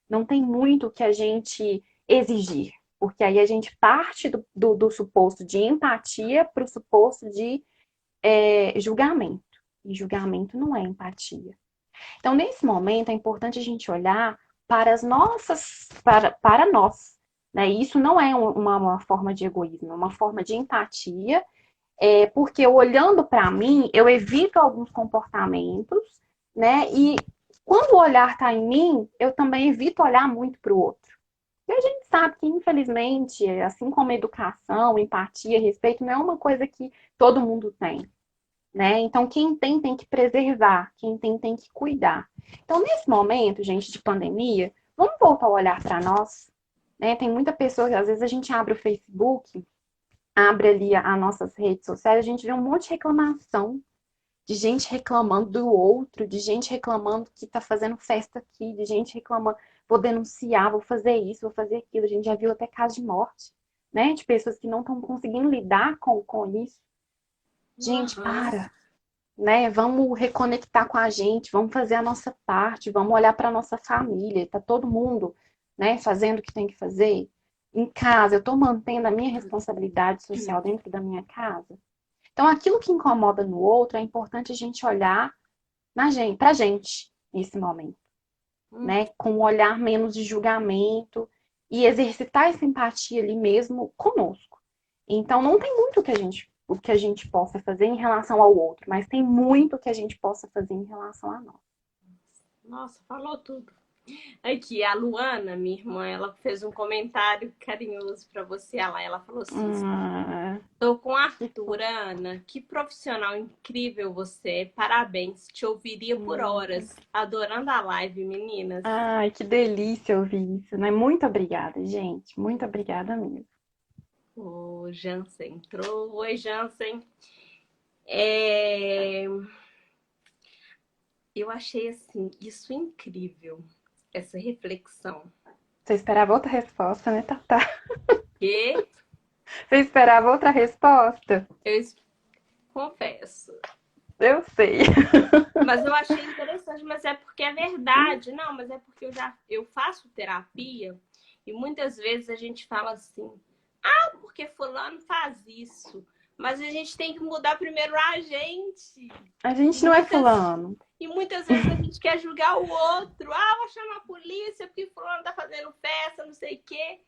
Não tem muito o que a gente exigir. Porque aí a gente parte do suposto de empatia para o suposto de julgamento. E julgamento não é empatia. Então, nesse momento, é importante a gente olhar para as nossas, para nós. Né? E isso não é uma forma de egoísmo, é uma forma de empatia porque olhando para mim, eu evito alguns comportamentos, né? E quando o olhar está em mim, eu também evito olhar muito para o outro. E a gente sabe que, infelizmente, assim como educação, empatia, respeito, não é uma coisa que todo mundo tem, né? Então, quem tem, tem que preservar, quem tem, tem que cuidar. Então, nesse momento, gente, de pandemia, vamos voltar a olhar para nós, né? Tem muita pessoa que às vezes a gente abre o Facebook, abre ali as nossas redes sociais, a gente vê um monte de reclamação, de gente reclamando do outro, de gente reclamando que tá fazendo festa aqui, de gente reclamando, vou denunciar, vou fazer isso, vou fazer aquilo. A gente já viu até casos de morte, né? De pessoas que não estão conseguindo lidar com isso. Gente, Uhum. para, né? Vamos reconectar com a gente, vamos fazer a nossa parte, vamos olhar para nossa família. Tá todo mundo, né, fazendo o que tem que fazer. Em casa, eu estou mantendo a minha responsabilidade social dentro da minha casa. Então, aquilo que incomoda no outro, é importante a gente olhar pra gente nesse momento, né? Com um olhar menos de julgamento e exercitar essa empatia ali mesmo conosco. Então, não tem muito o que a gente possa fazer em relação ao outro, mas tem muito que a gente possa fazer em relação a nós. Nossa, falou tudo. Aqui, a Luana, minha irmã, ela fez um comentário carinhoso para você. Ela falou assim: Ah, estou com que Arthur, fofo. Ana. Que profissional incrível você é. Parabéns. Te ouviria por horas. Adorando a live, meninas. Ai, que delícia ouvir isso, né? Muito obrigada, gente. Muito obrigada mesmo. O Jansen entrou. Oi, Jansen. É... Eu achei assim isso incrível, essa reflexão. Você esperava outra resposta, né, Tatá? E Você esperava outra resposta? eu confesso. Eu sei. Mas eu achei interessante, mas é porque é verdade. Não, mas é porque eu faço terapia e muitas vezes a gente fala assim: "Ah, porque fulano faz isso". Mas a gente tem que mudar primeiro a gente. A E gente não é muitas fulano. e muitas vezes a gente quer julgar o outro. Ah, vou chamar a polícia porque fulano tá fazendo festa, não sei o quê.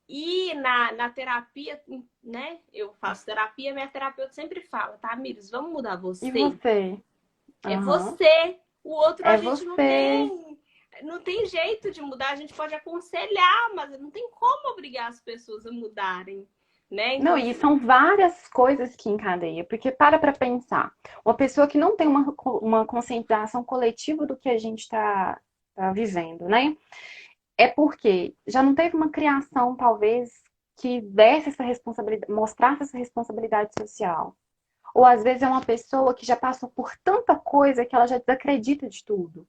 E na terapia, né? Eu faço terapia, minha terapeuta sempre fala: "Tá, Mires, vamos mudar E você. você? É Aham. você. O outro a É gente não você. tem. não tem jeito de mudar, a gente pode aconselhar, mas não tem como obrigar as pessoas a mudarem, né? Não, Então, e são várias coisas que encadeia, porque para pensar, uma pessoa que não tem uma conscientização coletiva do que a gente tá vivendo, né? É porque já não teve uma criação, talvez, que desse essa responsabilidade, mostrasse essa responsabilidade social. Ou às vezes é uma pessoa que já passou por tanta coisa que ela já desacredita de tudo,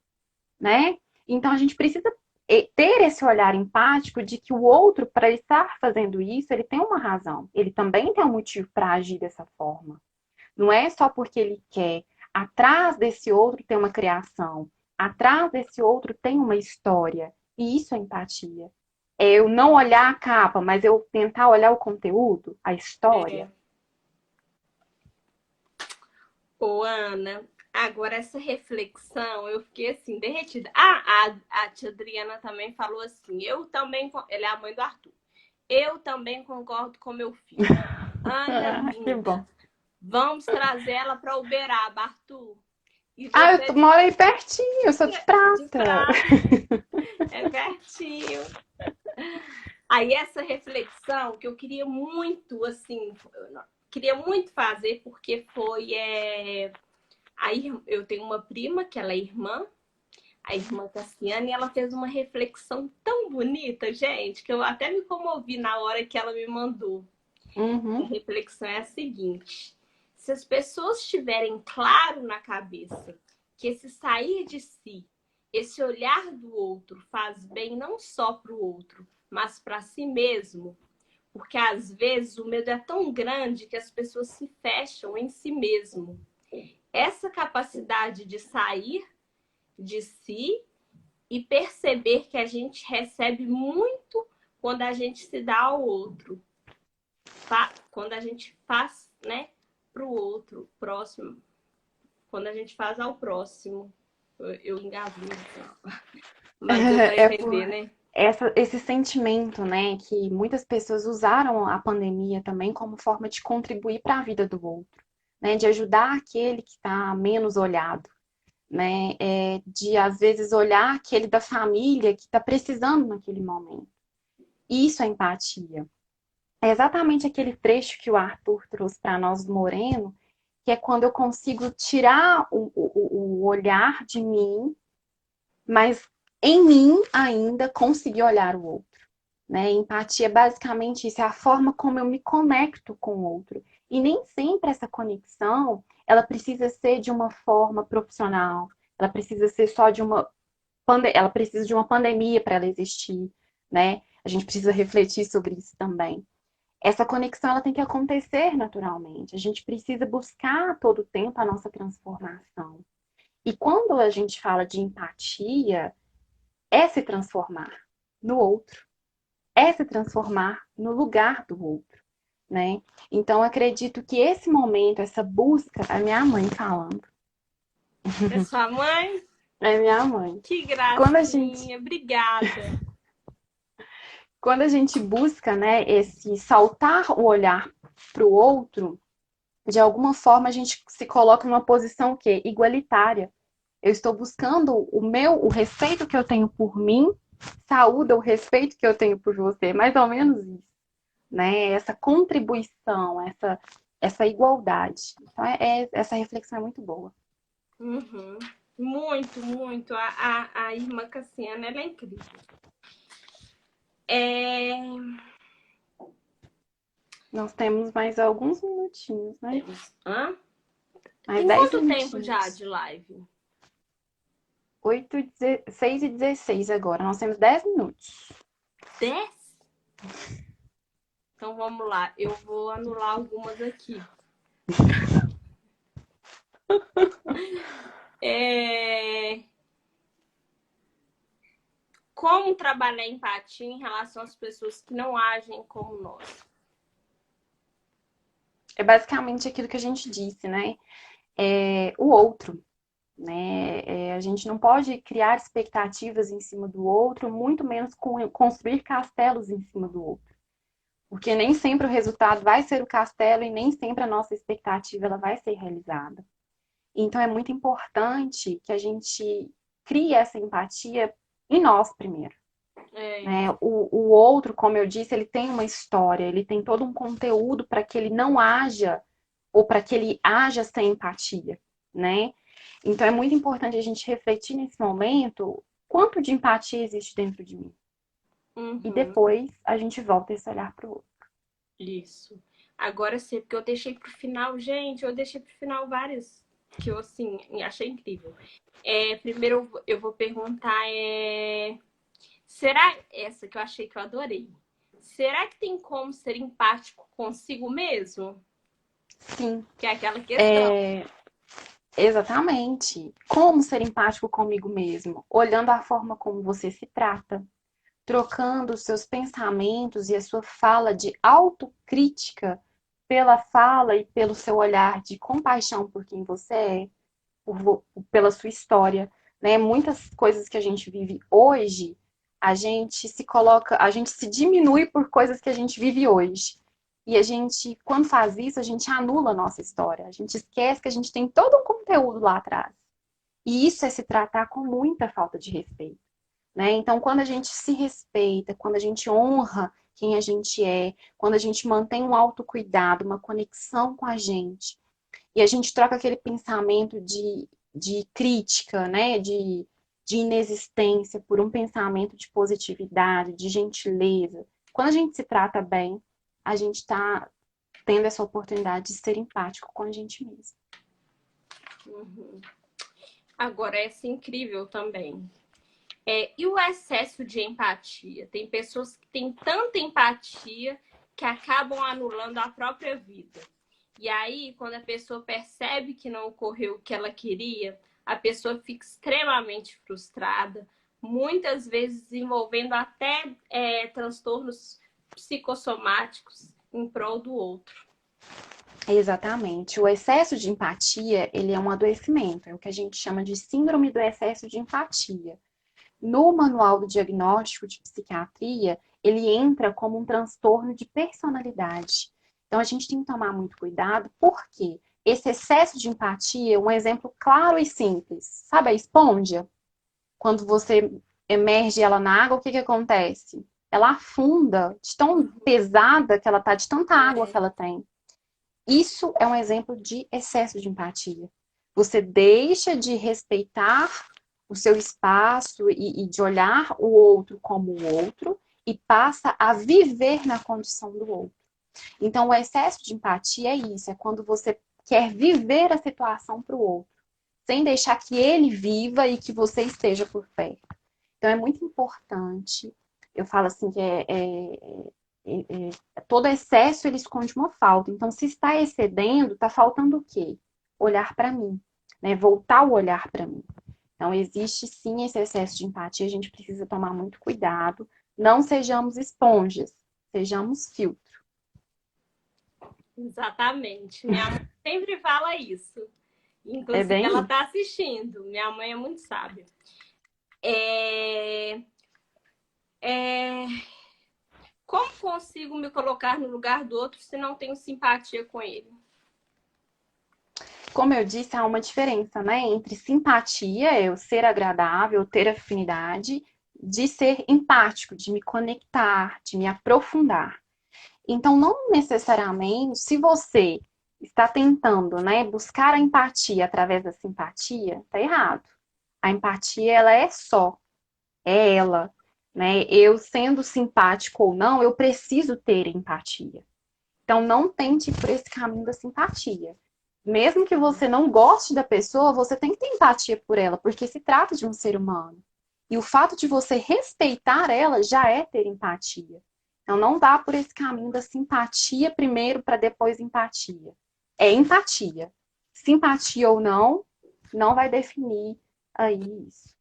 né? Então a gente precisa ter esse olhar empático de que o outro, para ele estar fazendo isso, ele tem uma razão. Ele também tem um motivo para agir dessa forma. Não é só porque ele quer. Atrás desse outro tem uma criação. Atrás desse outro tem uma história. E isso é empatia. É eu não olhar a capa, mas eu tentar olhar o conteúdo, a história. Ô, Ana, agora essa reflexão, eu fiquei assim, derretida. A tia Adriana também falou assim, eu também, ela é a mãe do Arthur, eu também concordo com meu filho. Ana Que bom. linda, vamos trazer ela para Uberaba, Arthur. E Eu você moro aí pertinho, eu sou de de prata. prata, é pertinho. Aí essa reflexão que eu queria muito, assim, queria muito fazer, porque foi... eu tenho uma prima, que ela é irmã, a irmã Cassiane, e ela fez uma reflexão tão bonita, gente, que eu até me comovi na hora que ela me mandou. A Uhum. reflexão é a seguinte: se as pessoas tiverem claro na cabeça que esse sair de si, esse olhar do outro faz bem não só para o outro, mas para si mesmo, porque às vezes o medo é tão grande que as pessoas se fecham em si mesmo. Essa capacidade de sair de si e perceber que a gente recebe muito quando a gente se dá ao outro. Quando a gente faz, né, para o outro, próximo. Quando a gente faz ao próximo. Eu engasguei. Mas deu para É entender, né? esse sentimento, né, que muitas pessoas usaram a pandemia também como forma de contribuir para a vida do outro, né, de ajudar aquele que está menos olhado, né, de às vezes olhar aquele da família que está precisando naquele momento. Isso é empatia. É exatamente aquele trecho que o Arthur trouxe para nós do Moreno, que é quando eu consigo tirar o olhar de mim, mas em mim ainda conseguir olhar o outro. Né? Empatia é basicamente isso, é a forma como eu me conecto com o outro. E nem sempre essa conexão, ela precisa ser de uma forma profissional, ela precisa ser só de ela precisa de uma pandemia para ela existir, né? A gente precisa refletir sobre isso também. Essa conexão ela tem que acontecer naturalmente. A gente precisa buscar a todo tempo a nossa transformação. E quando a gente fala de empatia, é se transformar no outro, é se transformar no lugar do outro, né? Então acredito que esse momento, essa busca, a minha mãe falando, É sua mãe? é minha mãe. Que Quando a gente, gracinha. Obrigada. quando a gente busca, né, esse saltar o olhar para o outro, de alguma forma a gente se coloca numa posição o quê? Igualitária. Eu estou buscando o respeito que eu tenho por mim, saúda o respeito que eu tenho por você, mais ou menos isso, né? Essa contribuição, essa igualdade. Então, essa reflexão é muito boa. Uhum. Muito, muito. A irmã Cassiana, ela é incrível. É... Nós temos mais alguns minutinhos, né? Hã? Mais Tem 10 quanto tempo já minutinhos. de live? 6h16 agora. Nós temos 10 minutos. 10? Então vamos lá. Eu vou anular algumas aqui. Como trabalhar empatia em relação às pessoas que não agem como nós? É basicamente aquilo que a gente disse, né? O outro, né? A gente não pode criar expectativas em cima do outro, muito menos construir castelos em cima do outro. Porque nem sempre o resultado vai ser o castelo e nem sempre a nossa expectativa ela vai ser realizada. Então é muito importante que a gente crie essa empatia em nós primeiro. Né? O outro, como eu disse, ele tem uma história, ele tem todo um conteúdo para que ele não haja, ou para que ele haja sem empatia, né? Então é muito importante a gente refletir nesse momento quanto de empatia existe dentro de mim. E depois a gente volta esse olhar para o outro. Isso. Agora sim, porque eu deixei pro final, gente, eu deixei pro final várias que eu, assim, achei incrível. Primeiro eu vou perguntar, será essa que eu achei que eu adorei? Será que tem como ser empático consigo mesmo? Sim. Que é aquela questão. Exatamente. Como ser empático comigo mesmo? Olhando a forma como você se trata, trocando os seus pensamentos e a sua fala de autocrítica pela fala e pelo seu olhar de compaixão por quem você é, pela sua história, né? Muitas coisas que a gente vive hoje, a gente se coloca, a gente se diminui por coisas que a gente vive hoje. E a gente, quando faz isso, a gente anula a nossa história. A gente esquece que a gente tem todo um conteúdo lá atrás. E isso é se tratar com muita falta de respeito, né? Então, quando a gente se respeita, quando a gente honra quem a gente é, quando a gente mantém um autocuidado, uma conexão com a gente, e a gente troca aquele pensamento de crítica, né? De inexistência por um pensamento de positividade, de gentileza. Quando a gente se trata bem, a gente está tendo essa oportunidade de ser empático com a gente mesmo. Agora, essa é incrível também. E o excesso de empatia? Tem pessoas que têm tanta empatia que acabam anulando a própria vida. E aí, quando a pessoa percebe que não ocorreu o que ela queria, a pessoa fica extremamente frustrada, muitas vezes desenvolvendo até transtornos psicossomáticos em prol do outro. Exatamente. O excesso de empatia, ele é um adoecimento, é o que a gente chama de síndrome do excesso de empatia. No manual do diagnóstico de psiquiatria, ele entra como um transtorno de personalidade. Então a gente tem que tomar muito cuidado, porque esse excesso de empatia, um exemplo claro e simples, sabe a esponja? Quando você emerge ela na água, o que que acontece? Ela afunda de tão pesada que ela tá, de tanta água que ela tem. Isso é um exemplo de excesso de empatia. Você deixa de respeitar o seu espaço e de olhar o outro como o outro e passa a viver na condição do outro. Então, o excesso de empatia é isso, é quando você quer viver a situação para o outro, sem deixar que ele viva e que você esteja por perto. Então, é muito importante, eu falo assim que todo excesso ele esconde uma falta. Então, se está excedendo, está faltando o quê? Olhar para mim, né? Voltar o olhar para mim. Então, existe sim esse excesso de empatia, a gente precisa tomar muito cuidado. Não sejamos esponjas, sejamos filtro. Exatamente. Minha mãe sempre fala isso. É Inclusive, bem ela isso. está assistindo. Minha mãe é muito sábia. É... É... Como consigo me colocar no lugar do outro se não tenho simpatia com ele? Como eu disse, há uma diferença, né, entre simpatia, eu ser agradável, ter afinidade, de ser empático, de me conectar, de me aprofundar. Então, não necessariamente, se você está tentando, né, buscar a empatia através da simpatia, tá errado. A empatia, ela é só, é ela, né? Eu sendo simpático ou não, eu preciso ter empatia. Então, não tente ir por esse caminho da simpatia. Mesmo que você não goste da pessoa, você tem que ter empatia por ela, porque se trata de um ser humano. E o fato de você respeitar ela já é ter empatia. Então, não vá por esse caminho da simpatia primeiro para depois empatia. É empatia. Simpatia ou não, não vai definir aí isso.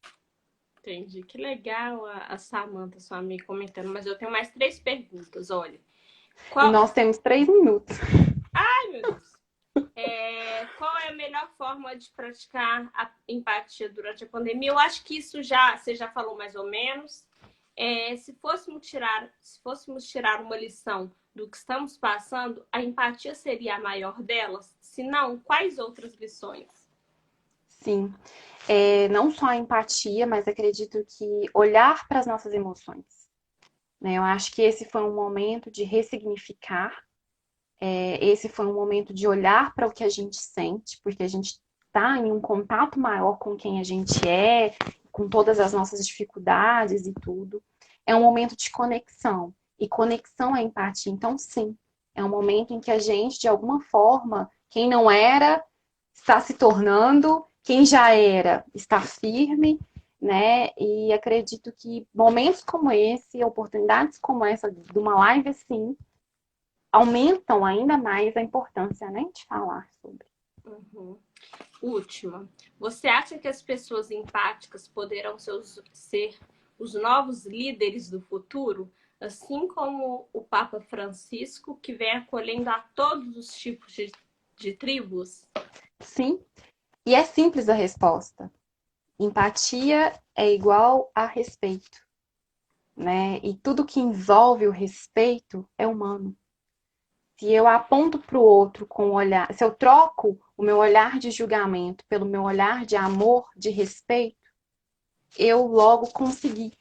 Entendi. Que legal a Samantha, sua amiga, comentando. Mas eu tenho mais 3 perguntas. Olha. E Qual... nós temos 3 minutos. Ai, meu Deus. Qual é a melhor forma de praticar a empatia durante a pandemia? Eu acho que isso você já falou mais ou menos. Se fôssemos tirar uma lição do que estamos passando, a empatia seria a maior delas? Se não, quais outras lições? Sim. Não só a empatia, mas acredito que olhar para as nossas emoções, né? Eu acho que esse foi um momento de ressignificar, esse foi um momento de olhar para o que a gente sente, porque a gente está em um contato maior com quem a gente é, com todas as nossas dificuldades e tudo. É um momento de conexão. E conexão é empatia. Então, sim, é um momento em que a gente, de alguma forma, quem não era, está se tornando, quem já era, está firme, né? E acredito que momentos como esse, oportunidades como essa, de uma live assim, aumentam ainda mais a importância, né, de falar sobre. Uhum. Última. Você acha que as pessoas empáticas poderão ser os novos líderes do futuro? Assim como o Papa Francisco, que vem acolhendo a todos os tipos de tribos? Sim, e é simples a resposta. Empatia é igual a respeito, né? E tudo que envolve o respeito é humano. Se eu aponto para o outro com o olhar, se eu troco o meu olhar de julgamento pelo meu olhar de amor, de respeito, eu logo consegui,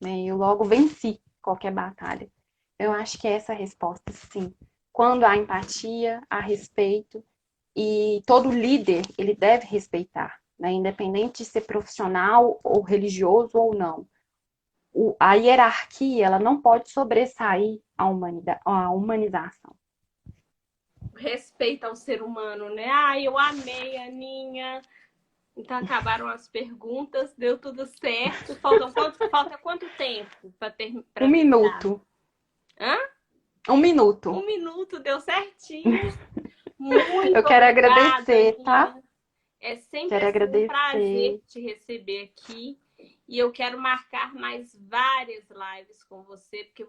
né? Eu logo venci qualquer batalha. Eu acho que é essa a resposta, sim. Quando há empatia, há respeito, e todo líder, ele deve respeitar, né? Independente de ser profissional ou religioso ou não. A hierarquia, ela não pode sobressair a humanização. Respeito ao ser humano, né? Ah, eu amei, Aninha. Então acabaram as perguntas, deu tudo certo. Falta quanto tempo para Um fechar? minuto. Hã? Um minuto. 1 minuto, deu certinho. Muito Eu quero obrigada, agradecer, tá? Aninha. É sempre Quero assim um prazer agradecer. te receber aqui. E eu quero marcar mais várias lives com você, porque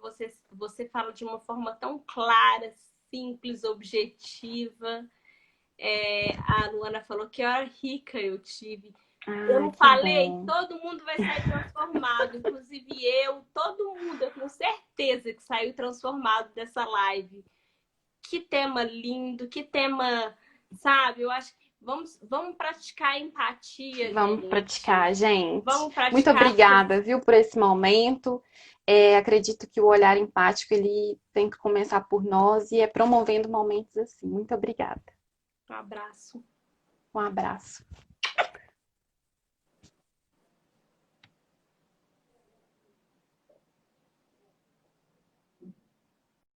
você fala de uma forma tão clara, simples, objetiva. A Luana falou que hora rica eu tive. Eu Ah, não que falei, bom. todo mundo vai sair transformado, inclusive todo mundo, eu tenho certeza que saiu transformado dessa live. Que tema lindo, que tema, sabe? Eu acho que vamos praticar empatia, Vamos gente. praticar, gente. Vamos Muito praticar, porque obrigada, viu, por esse momento. Acredito que o olhar empático ele tem que começar por nós e é promovendo momentos assim. Muito obrigada. um abraço. Um abraço.